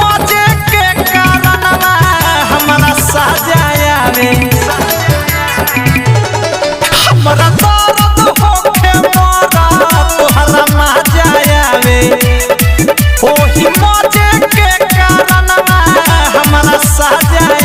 मजे के कारणवा हमरा सजाया रे हमरा दर्द होके मरा तोहरा मजाया रे ओही मजे के कारणवा हमरा सजाया